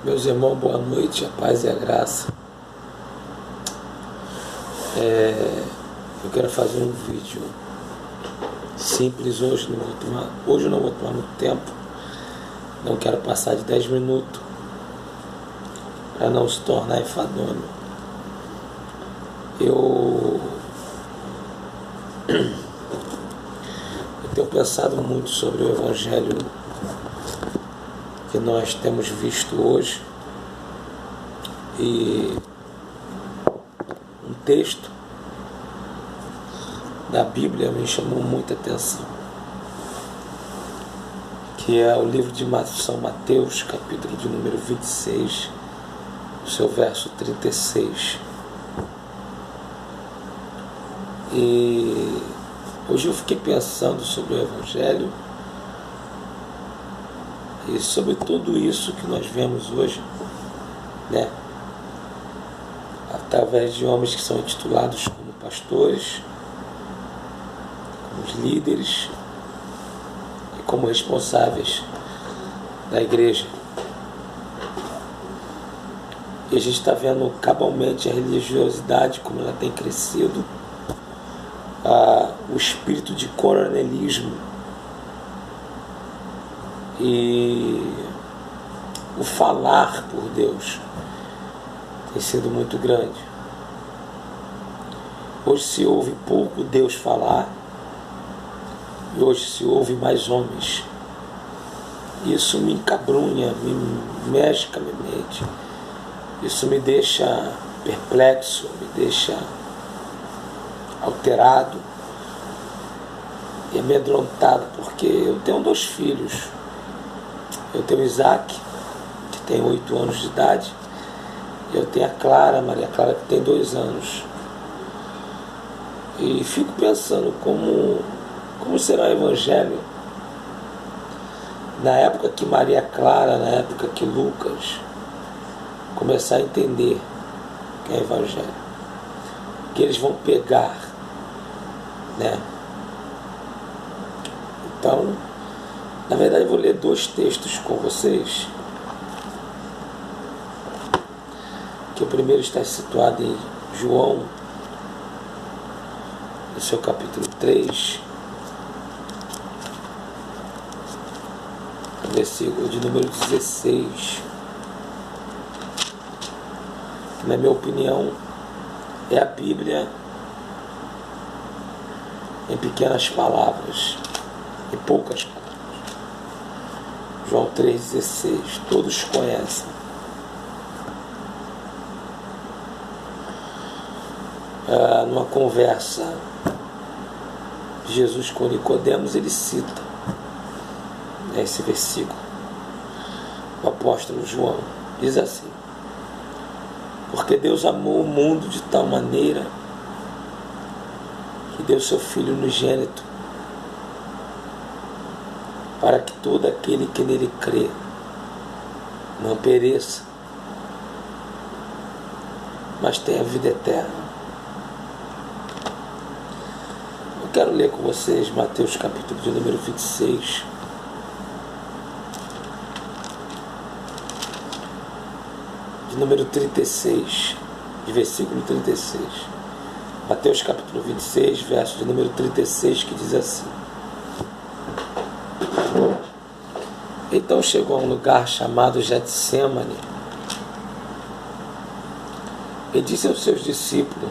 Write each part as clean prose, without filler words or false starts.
Meus irmãos, boa noite, a paz e a graça. Eu quero fazer um vídeo simples hoje, eu não vou tomar muito tempo, não quero passar de 10 minutos, para não se tornar enfadonho. Eu tenho pensado muito sobre o Evangelho que nós temos visto hoje, e um texto da Bíblia me chamou muita atenção, que é o livro de São Mateus, capítulo de número 26, o seu verso 36. E hoje eu fiquei pensando sobre o Evangelho e sobre tudo isso que nós vemos hoje, né? Através de homens que são intitulados como pastores, como os líderes e como responsáveis da igreja. E a gente está vendo cabalmente a religiosidade, como ela tem crescido, o espírito de coronelismo e o falar por Deus tem sido muito grande. Hoje se ouve pouco Deus falar e hoje se ouve mais homens. Isso me encabrunha, me mexe com a minha mente. Isso me deixa perplexo, me deixa alterado e amedrontado, porque eu tenho 2 filhos. Eu tenho o Isaac, que tem 8 anos de idade, e eu tenho a Clara, Maria Clara, que tem 2 anos. E fico pensando como será o Evangelho na época que Maria Clara, na época que Lucas começar a entender que é Evangelho, que eles vão pegar, né? Então, na verdade, eu vou ler 2 textos com vocês, que o primeiro está situado em João, no seu capítulo 3, versículo de número 16, que, na minha opinião, é a Bíblia em pequenas palavras, em poucas palavras. João 3,16, todos conhecem. Numa conversa de Jesus com Nicodemos, ele cita esse versículo. O apóstolo João diz assim: porque Deus amou o mundo de tal maneira que deu seu Filho unigênito, para que todo aquele que nele crê não pereça, mas tenha vida eterna. Eu quero ler com vocês Mateus capítulo de número 26, de número 36, de versículo 36. Mateus capítulo 26, verso de número 36, que diz assim: então chegou a um lugar chamado Getsêmani e disse aos seus discípulos: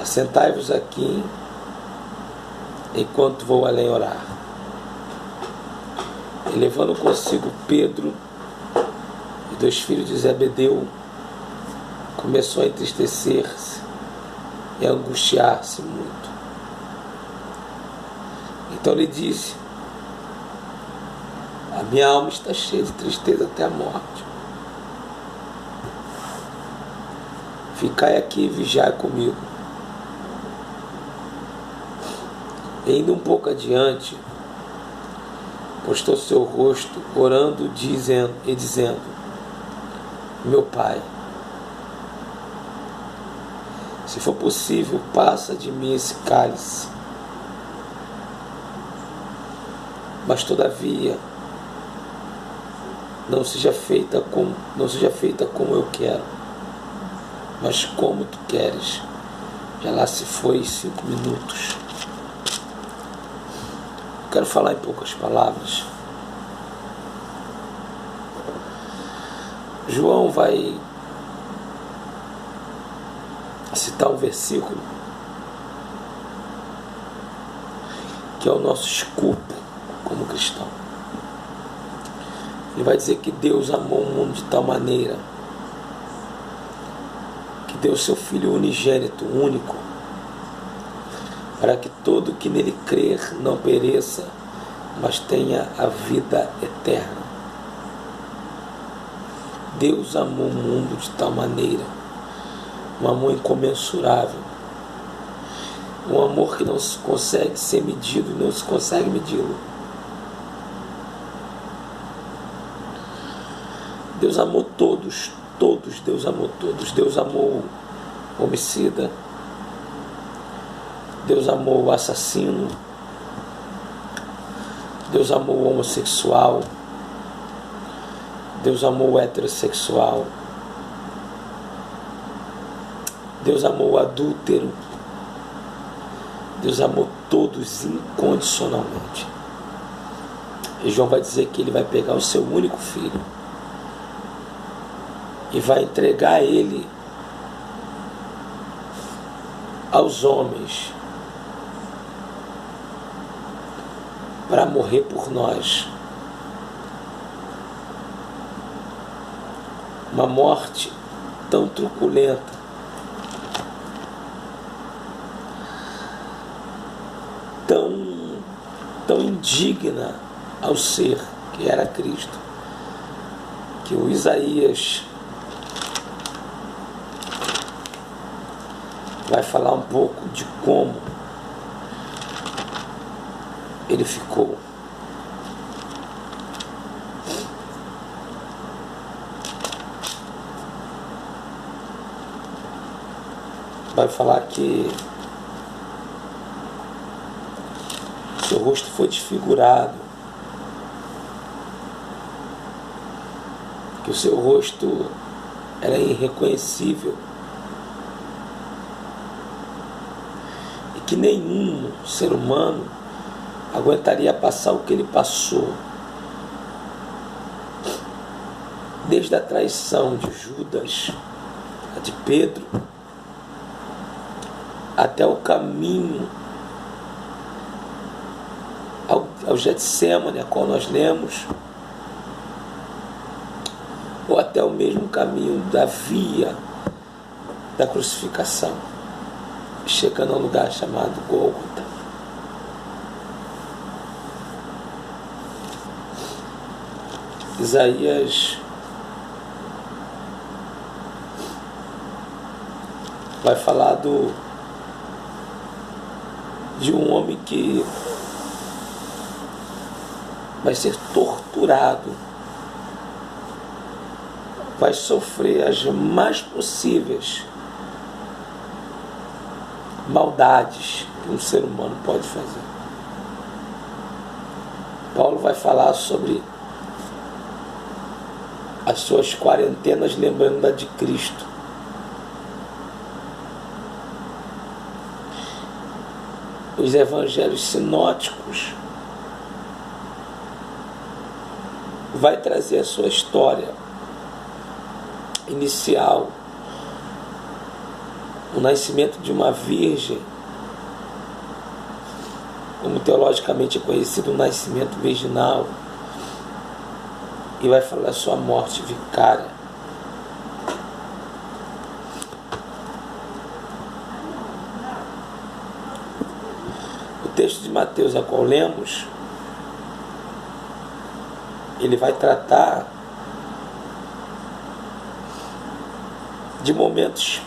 assentai-vos aqui enquanto vou além orar. E levando consigo Pedro e 2 filhos de Zebedeu, começou a entristecer-se e a angustiar-se muito. Então lhe disse: a minha alma está cheia de tristeza até a morte. Ficai aqui e vigiai comigo. E indo um pouco adiante, postou seu rosto, orando e dizendo: meu Pai, se for possível, passa de mim esse cálice. Mas todavia, não seja feita como eu quero, mas como tu queres. Já lá se foi 5 minutos. Quero falar em poucas palavras. João vai citar um versículo que é o nosso escopo como cristão. Ele vai dizer que Deus amou o mundo de tal maneira que deu seu Filho unigênito, único, para que todo que nele crer não pereça, mas tenha a vida eterna. Deus amou o mundo de tal maneira, um amor incomensurável, um amor que não se consegue ser medido e não se consegue medi-lo. Deus amou todos, Deus amou todos. Deus amou o homicida, Deus amou o assassino, Deus amou o homossexual, Deus amou o heterossexual, Deus amou o adúltero, Deus amou todos incondicionalmente. E João vai dizer que ele vai pegar o seu único filho e vai entregar ele aos homens para morrer por nós. Uma morte tão truculenta, tão indigna ao ser que era Cristo, que o Isaías vai falar um pouco de como ele ficou. Vai falar que seu rosto foi desfigurado, que o seu rosto era irreconhecível e que nenhum ser humano aguentaria passar o que ele passou, desde a traição de Judas, a de Pedro, até o caminho ao Getsêmani, a qual nós lemos, ou até o mesmo caminho da via da crucificação, chegando a um lugar chamado Gólgota. Isaías vai falar de um homem que vai ser torturado, vai sofrer as mais possíveis maldades que um ser humano pode fazer. Paulo vai falar sobre as suas quarentenas lembrando da de Cristo. Os evangelhos sinóticos vai trazer a sua história inicial, o nascimento de uma virgem, como teologicamente é conhecido, o nascimento virginal, e vai falar da sua morte vicária. O texto de Mateus a qual lemos, ele vai tratar de momentos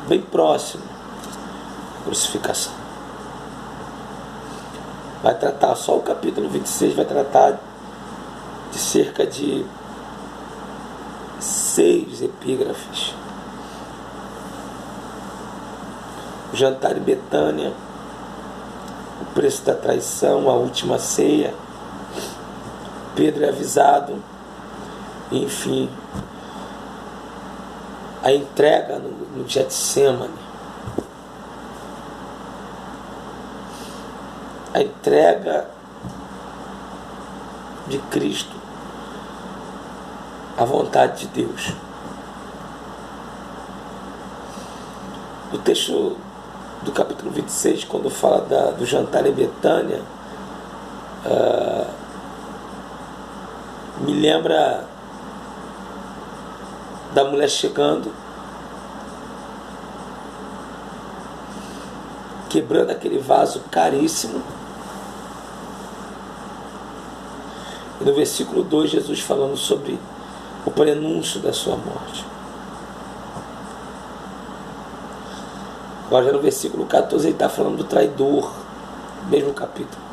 bem próximos da crucificação. Vai tratar, só o capítulo 26 vai tratar de cerca de 6 epígrafes. O jantar em Betânia, o preço da traição, a última ceia, Pedro é avisado Enfim, a entrega no Getsemane, a entrega de Cristo à vontade de Deus. O texto do capítulo 26, quando fala do jantar em Betânia, me lembra da mulher chegando, quebrando aquele vaso caríssimo. E no versículo 2, Jesus falando sobre o prenúncio da sua morte. Agora já no versículo 14 ele está falando do traidor, mesmo capítulo.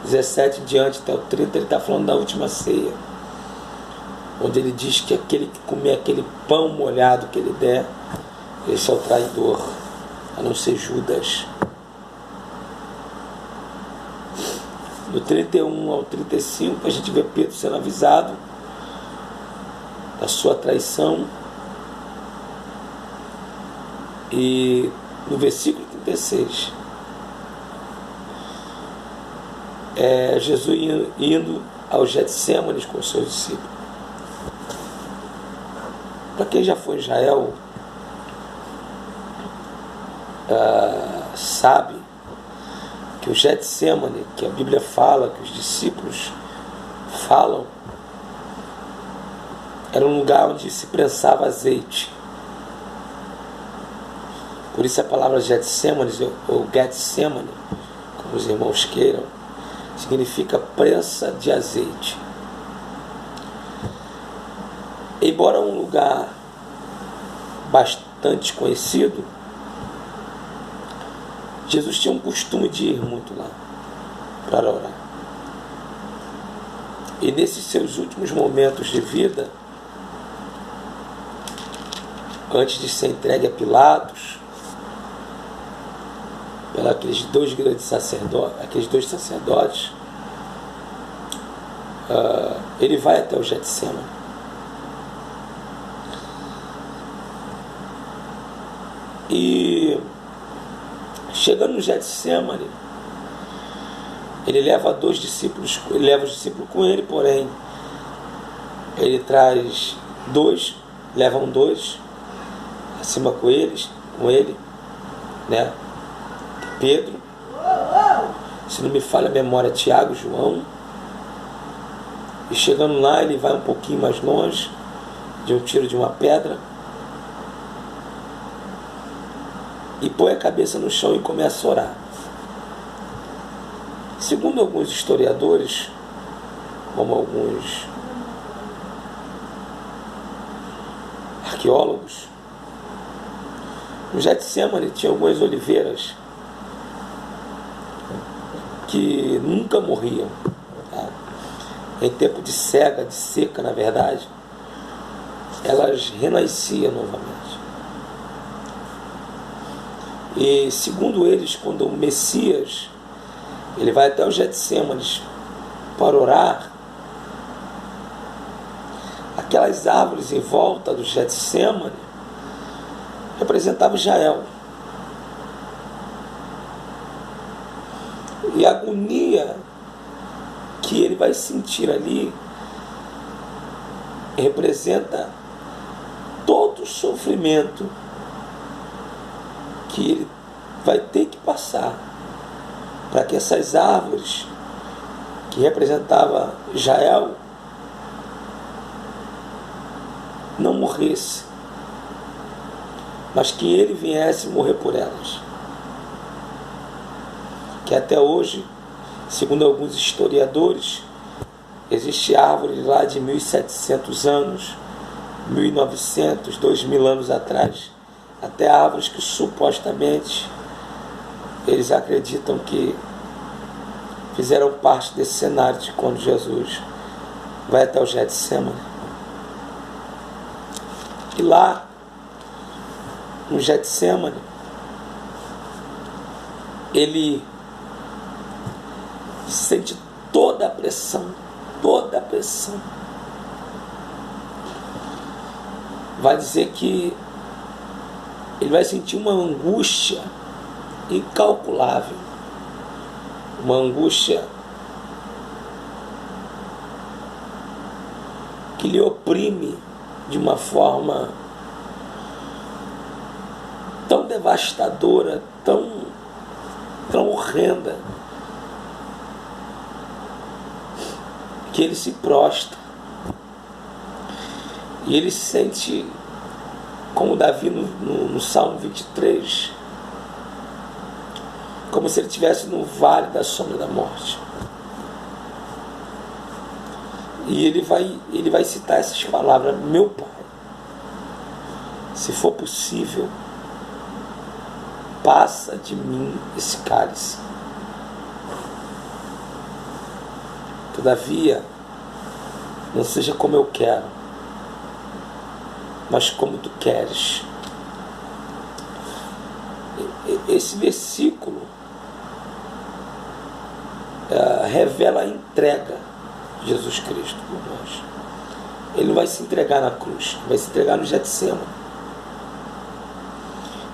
17 em diante até o 30 ele está falando da última ceia, onde ele diz que aquele que comer aquele pão molhado que ele der, esse é o traidor, a não ser Judas. Do 31 ao 35 a gente vê Pedro sendo avisado da sua traição. E no versículo 36 Jesus indo ao Getsêmanes com os seus discípulos. Para quem já foi em Israel, sabe que o Getsemane, que a Bíblia fala, que os discípulos falam, era um lugar onde se prensava azeite. Por isso a palavra Getsemane, ou Getsemane, como os irmãos queiram, significa prensa de azeite. Embora um lugar bastante conhecido, Jesus tinha um costume de ir muito lá para orar. E nesses seus últimos momentos de vida, antes de ser entregue a Pilatos, aqueles dois grandes sacerdotes, ele vai até o Getsemane. E chegando no Getsemane, ele leva os discípulos com ele, porém ele traz levam dois acima com ele, né? Pedro, se não me falha a memória, Tiago, João. E chegando lá, ele vai um pouquinho mais longe, de um tiro de uma pedra, e põe a cabeça no chão e começa a orar. Segundo alguns historiadores, como alguns arqueólogos, no Getsemane tinha algumas oliveiras que nunca morriam, tá? Em tempo de seca, na verdade, elas renasciam novamente. E segundo eles, quando o Messias ele vai até o Getsêmanes para orar, aquelas árvores em volta do Getsemane representavam Israel. E a agonia que ele vai sentir ali representa todo o sofrimento que ele vai ter que passar para que essas árvores que representavam Israel não morressem, mas que ele viesse morrer por elas. Que até hoje, segundo alguns historiadores, existe árvore lá de 1700 anos, 1900, 2000 anos atrás, até árvores que supostamente eles acreditam que fizeram parte desse cenário de quando Jesus vai até o Getsemane. E lá, no Getsemane, ele sente toda a pressão vai dizer que ele vai sentir uma angústia incalculável, uma angústia que lhe oprime de uma forma tão devastadora, tão horrenda, que ele se prostra. E ele se sente, como Davi no Salmo 23, como se ele estivesse no vale da sombra da morte. E ele vai citar essas palavras: meu Pai, se for possível, passa de mim esse cálice. Todavia, não seja como eu quero, mas como tu queres. Esse versículo revela a entrega de Jesus Cristo por nós. Ele não vai se entregar na cruz, vai se entregar no Getsemane.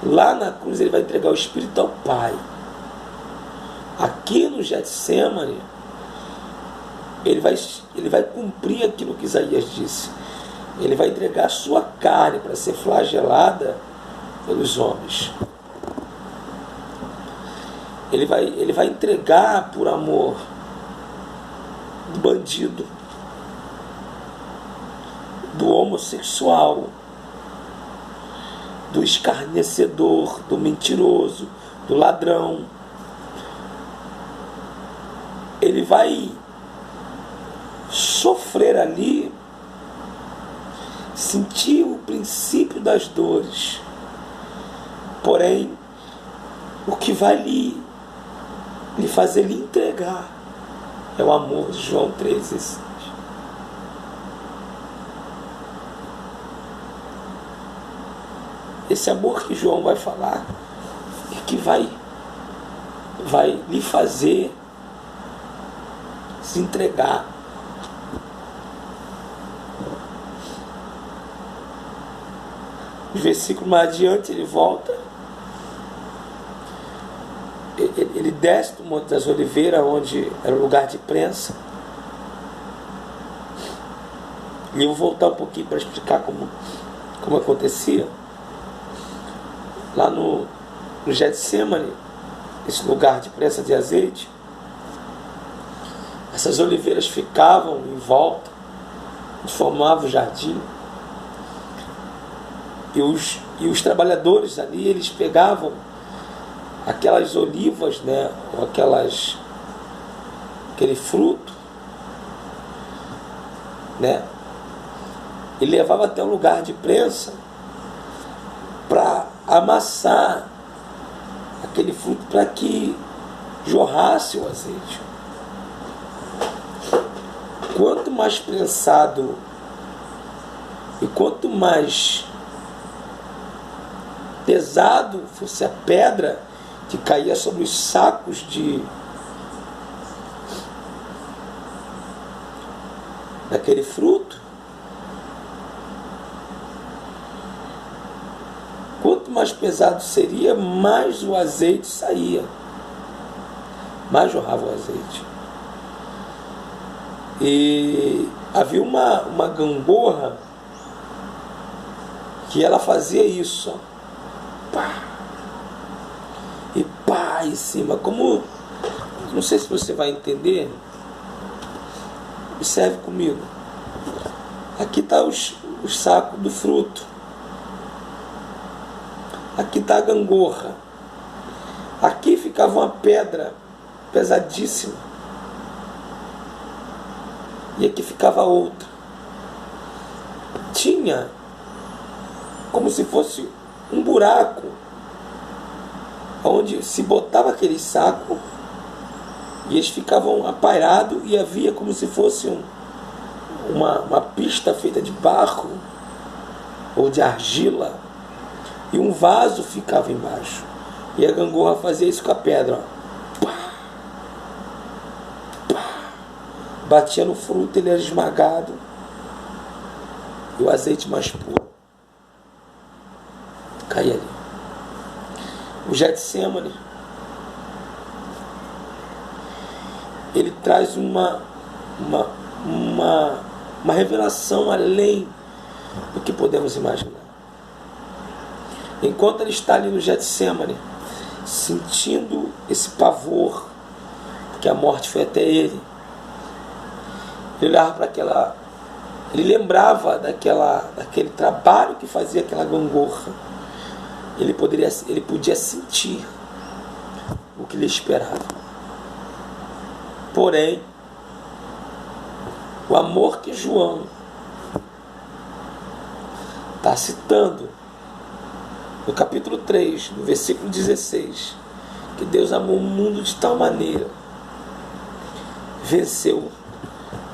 Lá na cruz ele vai entregar o Espírito ao Pai. Aqui no Getsemane ele vai cumprir aquilo que Isaías disse. Ele vai entregar a sua carne para ser flagelada pelos homens. Ele vai entregar por amor do bandido, do homossexual, do escarnecedor, do mentiroso, do ladrão. Ele vai sofrer ali, sentir o princípio das dores. Porém, o que vai lhe fazer lhe entregar é o amor de João 3,16. Esse amor que João vai falar é que vai lhe fazer se entregar. O versículo mais adiante ele volta. Ele desce do Monte das Oliveiras, onde era o lugar de prensa. E eu vou voltar um pouquinho para explicar como acontecia. Lá no Getsemane, esse lugar de prensa de azeite, essas oliveiras ficavam em volta, formavam o jardim. E os trabalhadores ali, eles pegavam aquelas olivas, né, ou aquele fruto, né, e levava até o lugar de prensa para amassar aquele fruto para que jorrasse o azeite. Quanto mais prensado e quanto mais pesado fosse a pedra que caía sobre os sacos daquele fruto, quanto mais pesado seria, mais o azeite saía, mais jorrava o azeite. E havia uma gangorra que ela fazia isso, ó. Pá, e pá em cima, como, não sei se você vai entender, observe comigo. Aqui está os sacos do fruto, aqui está a gangorra, aqui ficava uma pedra pesadíssima e aqui ficava outra. Tinha como se fosse um buraco onde se botava aquele saco e eles ficavam apairados, e havia como se fosse uma pista feita de barro ou de argila, e um vaso ficava embaixo, e a gangorra fazia isso com a pedra, ó. Pá, pá, batia no fruto, ele era esmagado, e o azeite mais puro cair ali. O Getsemane, ele traz uma revelação além do que podemos imaginar. Enquanto ele está ali no Getsemane, sentindo esse pavor, porque a morte foi até ele, ele olhava para aquela... Ele lembrava daquele trabalho que fazia aquela gangorra. Ele podia sentir o que lhe esperava. Porém, o amor que João está citando no capítulo 3, no versículo 16, que Deus amou o mundo de tal maneira, venceu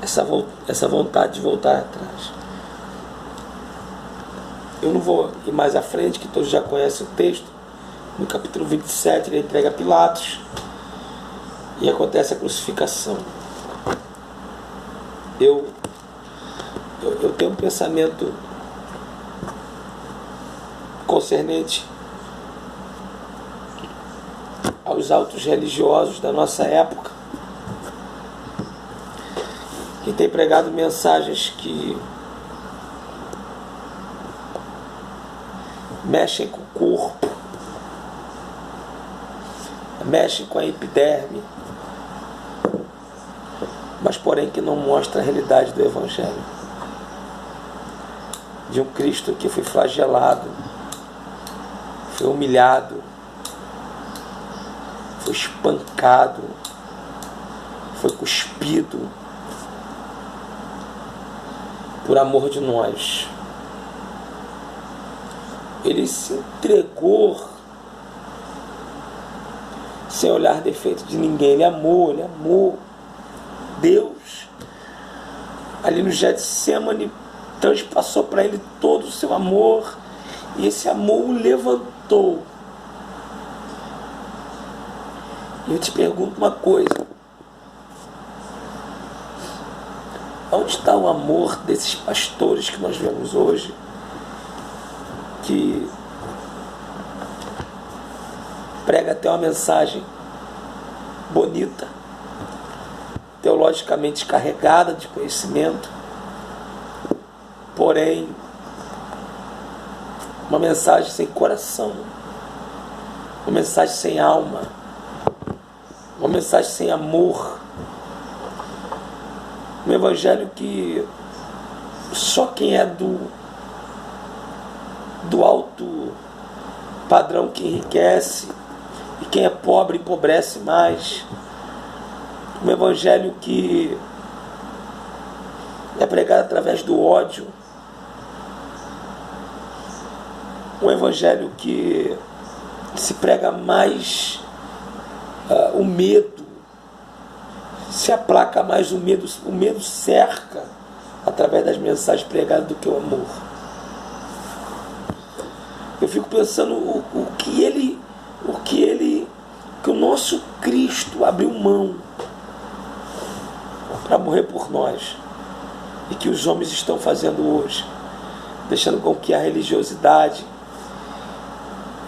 essa vontade de voltar atrás. Eu não vou ir mais à frente, que todos já conhecem o texto. No capítulo 27, ele entrega a Pilatos e acontece a crucificação. Eu tenho um pensamento concernente aos altos religiosos da nossa época, que tem pregado mensagens que mexem com o corpo, mexem com a epiderme, mas porém que não mostra a realidade do Evangelho, de um Cristo que foi flagelado, foi humilhado, foi espancado, foi cuspido por amor de nós. Ele se entregou sem olhar defeito de ninguém. Ele amou Deus. Ali no Getsemane transpassou para ele todo o seu amor, e esse amor o levantou. E eu te pergunto uma coisa: onde está o amor desses pastores que nós vemos hoje, que prega até uma mensagem bonita, teologicamente carregada de conhecimento, porém uma mensagem sem coração, uma mensagem sem alma, uma mensagem sem amor, um evangelho que só quem é do alto padrão que enriquece, e quem é pobre empobrece mais. Um evangelho que é pregado através do ódio. Um evangelho que se prega mais o medo, se aplaca mais o medo cerca através das mensagens pregadas do que o amor. Eu fico pensando o que o nosso Cristo abriu mão para morrer por nós, e que os homens estão fazendo hoje, deixando com que a religiosidade,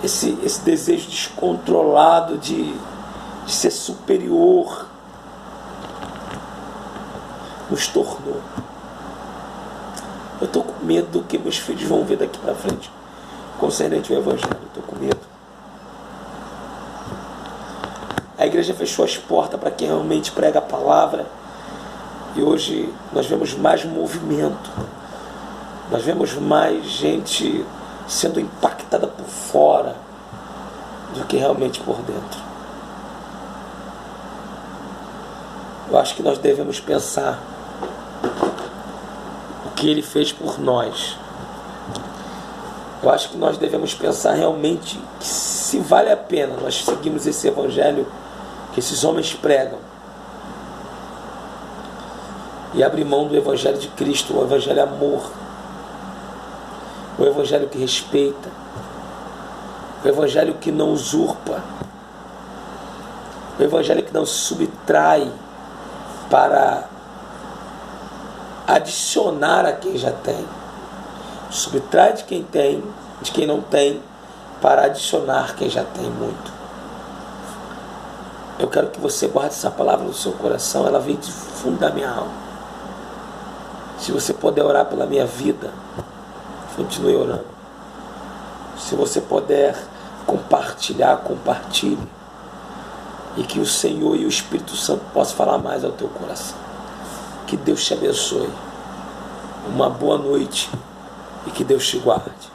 esse desejo descontrolado de ser superior, nos tornou. Eu estou com medo do que meus filhos vão ver daqui para frente concernente ao Evangelho. Eu estou com medo. A igreja fechou as portas para quem realmente prega a palavra, e hoje nós vemos mais movimento, nós vemos mais gente sendo impactada por fora do que realmente por dentro. Eu acho que nós devemos pensar o que Ele fez por nós. Eu acho que nós devemos pensar realmente que se vale a pena nós seguirmos esse evangelho que esses homens pregam e abrir mão do evangelho de Cristo, o evangelho amor, o evangelho que respeita, o evangelho que não usurpa, o evangelho que não se subtrai para adicionar a quem já tem. Subtrai de quem tem, de quem não tem, para adicionar quem já tem muito. Eu quero que você guarde essa palavra no seu coração, ela vem de fundo da minha alma. Se você puder orar pela minha vida, continue orando. Se você puder compartilhar, compartilhe. E que o Senhor e o Espírito Santo possam falar mais ao teu coração. Que Deus te abençoe. Uma boa noite e que Deus te guarde.